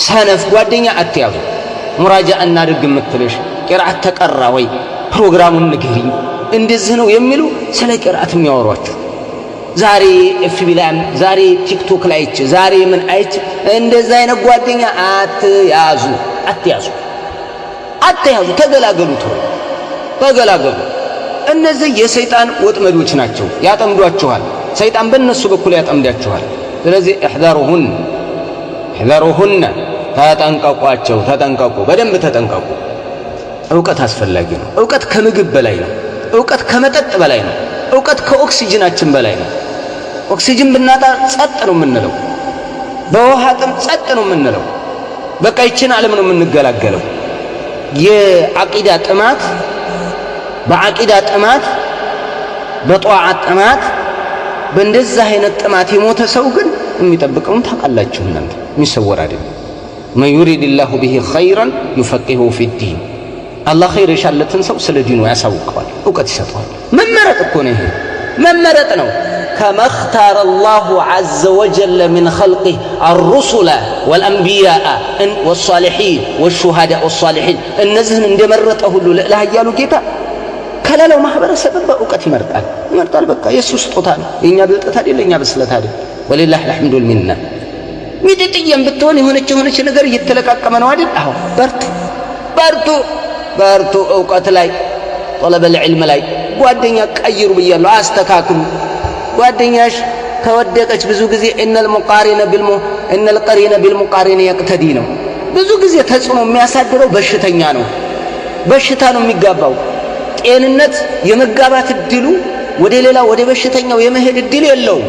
ሰነፍ ጓደኛ አትያዙ። ሙራጃ እናድርግ የምትልሽ ቂራአት ተቀራ ወይ ፕሮግራሙን ንገሪኝ እንደዚህ ነው የሚሉ ስለ ቂራአት የሚያወሯችሁ ዛሬ ኤፍቢ ላይ ዛሬ ቲክቶክ ላይ ዛሬ ምን አይች እንደዛ አይነት ጓደኛ አትያዙ። ተገላገሉ። ተገላገሉ። እነዚህ የሰይጣን ወጥመዶች ናቸው። ያጠምዷችኋል። ሰይጣን በእነሱ በኩል ያጠምዳችኋል። ስለዚህ احذروهن ተጠንቀቋቸው። ተጠንቀቁ፣ በደንብ ተጠንቀቁ። ዕውቀት አስፈላጊ ነው። ዕውቀት ከምግብ በላይ ነው። ዕውቀት ከመጠጥ በላይ ነው። ዕውቀት ከኦክሲጅናችን በላይ ነው። ኦክሲጅን ብናጣ ጸጥ ነው የምንለው። በውሃ ጥም ጸጥ ነው የምንለው። በቃ ይችን ዓለም ነው የምንገላገለው። የዓቂዳ ጥማት በዓቂዳ ጥማት በጧዓት ጥማት በእንደዛ አይነት ጥማት የሞተ ሰው ግን የሚጠብቀውን ታውቃላችሁ እናንተ። የሚሰወር አይደለም። መን ዩሪድላሁ ቢሂ ኸይረን ዩፈቂሁ ፊዲን። አላህ ኸይር የሻለትን ሰው ስለ ዲኑ ያሳውቀዋል፣ ዕውቀት ይሰጠዋል። መመረጥ እኮ ነው ይሄ፣ መመረጥ ነው። كما اختار الله عز وجل من خلقه الرسل والأنبياء والصالحين والشهداء والصالحين እነዚህን እንደመረጠ ሁሉ ለላህ ያሉ ጌታ ከላለው ማህበረሰብ በዕውቀት ይመርጣል። በቃ የሱ ስጦታ ነው። የኛ ብልጠት አይደል፣ የኛ ብስለት አይደል። ወሊላህ الحمد والمنة። ሚጥጥየም ብትሆን የሆነች ነገር እየተለቃቀመ ነው አይደል? አዎ በርቱ። ዕውቀት ላይ طلب العلم ላይ ጓደኛ ቀይሩ ብያለሁ፣ አስተካክሉ። ጓደኛሽ ከወደቀች ብዙ ጊዜ እነል ቀሪነ ቢልሙቃሪን የቅተዲ ነው። ብዙ ጊዜ ተጽዕኖ የሚያሳድረው በሽተኛ ነው። በሽታ ነው የሚጋባው። ጤንነት የመጋባት እድሉ ወደ ሌላ ወደ በሽተኛው የመሄድ እድል የለውም።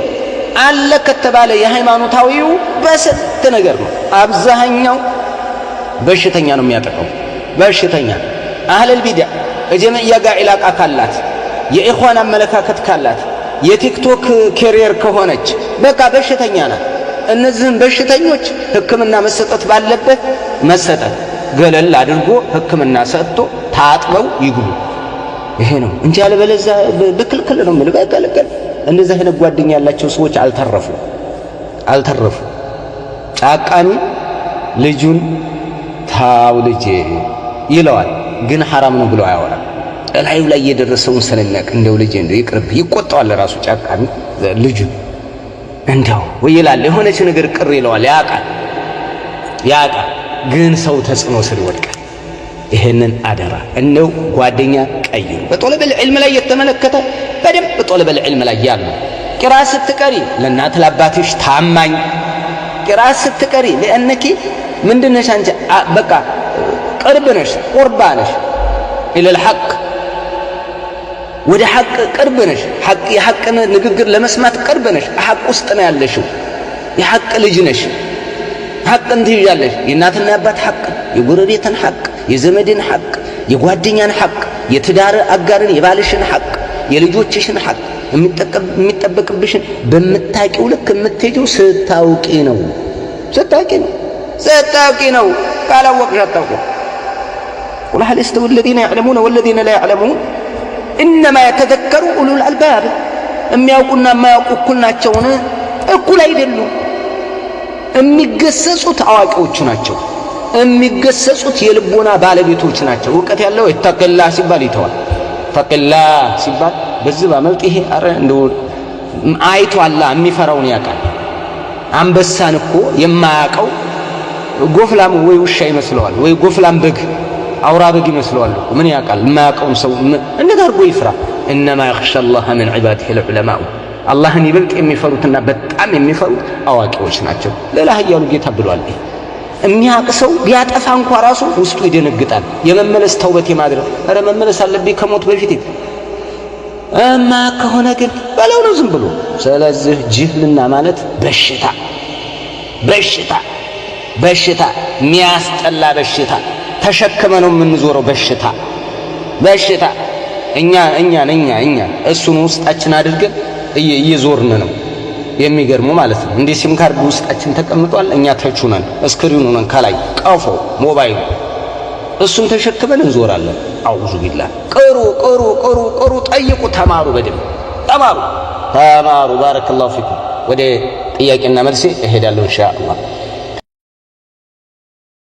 አለ ከተባለ የሃይማኖታዊው በስንት ነገር ነው። አብዛኛው በሽተኛ ነው የሚያጠቃው። በሽተኛ አህለል ቢድዓ ከጀመዕያ ጋር ኢላቃ ካላት፣ የኢኽዋን አመለካከት ካላት፣ የቲክቶክ ኬሪየር ከሆነች በቃ በሽተኛ ናት። እነዚህን በሽተኞች ሕክምና መሰጠት ባለበት መሰጠት፣ ገለል አድርጎ ሕክምና ሰጥቶ ታጥበው ይግቡ። ይሄ ነው እንጂ አለበለዚያ በክልክል ነው ምን በከለከል። እንደዚህ አይነት ጓደኛ ያላቸው ሰዎች አልተረፉ። ጫቃሚ ልጁን ታው ልጄ ይለዋል፣ ግን ሐራም ነው ብሎ አያወራም። እላዩ ላይ የደረሰውን ስለሚያውቅ እንደው ልጄ እንደው ይቅርብ ይቆጣዋል። ራሱ ጫቃሚ ልጁ እንደው ወይ ይላል፣ የሆነች ነገር ቅር ይለዋል። ያውቃል፣ ግን ሰው ተጽዕኖ ስር ይወድቃል። ይሄንን አደራ እንደው ጓደኛ ቀይሩ። በጦለበል ዒልም ላይ የተመለከተ በደንብ በጦለበል ዒልም ላይ ያሉ ቂራአት ስትቀሪ ለእናት ለአባትሽ ታማኝ ቂራአት ስትቀሪ ለእነኪ ምንድነሽ አንቺ በቃ ቅርብ ነሽ፣ ቁርባ ነሽ ኢለል ሐቅ፣ ወደ ሐቅ ቅርብ ነሽ። የሐቅን ንግግር ለመስማት ቅርብ ነሽ። ሐቅ ውስጥ ነው ያለሽው። የሐቅ ልጅ ነሽ። ሐቅን ትይዣለሽ። የእናትና የአባት ሐቅ፣ የጎረቤትን ሐቅ፣ የዘመድን ሐቅ፣ የጓደኛን ሐቅ፣ የትዳር አጋርን የባልሽን ሐቅ፣ የልጆችሽን ሐቅ የሚጠበቅብሽን በምታውቂው ልክ የምትሄጂው ስታውቂ ነው። ካላወቅሽ አታውቂም። ቁል ሀል የስተዊ አለዚነ ያዕለሙነ ወለዚነ ላ ያዕለሙን ኢነማ የተዘከሩ ኡሉል አልባብ። የሚያውቁና የማያውቁ እኩል ናቸውን? እኩል አይደሉም። የሚገሰጹት አዋቂዎቹ ናቸው። የሚገሰጹት የልቦና ባለቤቶች ናቸው። ዕውቀት ያለው ኢተቂላህ ሲባል ይተዋል። ኢተቂላህ ሲባል በዚህ ባመልጥ ይሄ አረ እንደው አይቶ አላህ የሚፈራውን ያውቃል። አንበሳን እኮ የማያውቀው ጎፍላም ወይ ውሻ ይመስለዋል፣ ወይ ጎፍላም በግ አውራ በግ ይመስለዋል። ምን ያውቃል? የማያውቀውን ሰው እንዴት አድርጎ ይፍራ? ኢነማ የኽሻ አላህ ሚን ዒባዲሂ ልዑለማኡ። አላህን ይበልጥ የሚፈሩትና በጣም የሚፈሩት አዋቂዎች ናቸው። ሌላ ኃያሉ ጌታ ብሏል። የሚያውቅ ሰው ቢያጠፋ እንኳ ራሱ ውስጡ ይደነግጣል። የመመለስ ተውበት የማድረግ ኧረ መመለስ አለብኝ ከሞት በፊት ከሆነ ግን በለው ነው ዝም ብሎ። ስለዚህ ጅህልና ማለት በሽታ የሚያስጠላ በሽታ ተሸክመ ነው የምንዞረው። በሽታ እኛ እሱን ውስጣችን አድርገን እየዞርን ነው። የሚገርመው ማለት ነው። እንደ ሲም ካርድ ውስጣችን ተቀምጧል። እኛ ተቹነን ስክሪኑ ነን ከላይ ቀፎ ሞባይሉ እሱን ተሸክመን እንዞራለን። አውዙ ቢላህ። ቅሩ፣ ጠይቁ፣ ተማሩ፣ በደንብ ተማሩ። ባረከላሁ ፊኩም። ወደ ጥያቄና መልሴ እሄዳለሁ ኢንሻአላህ።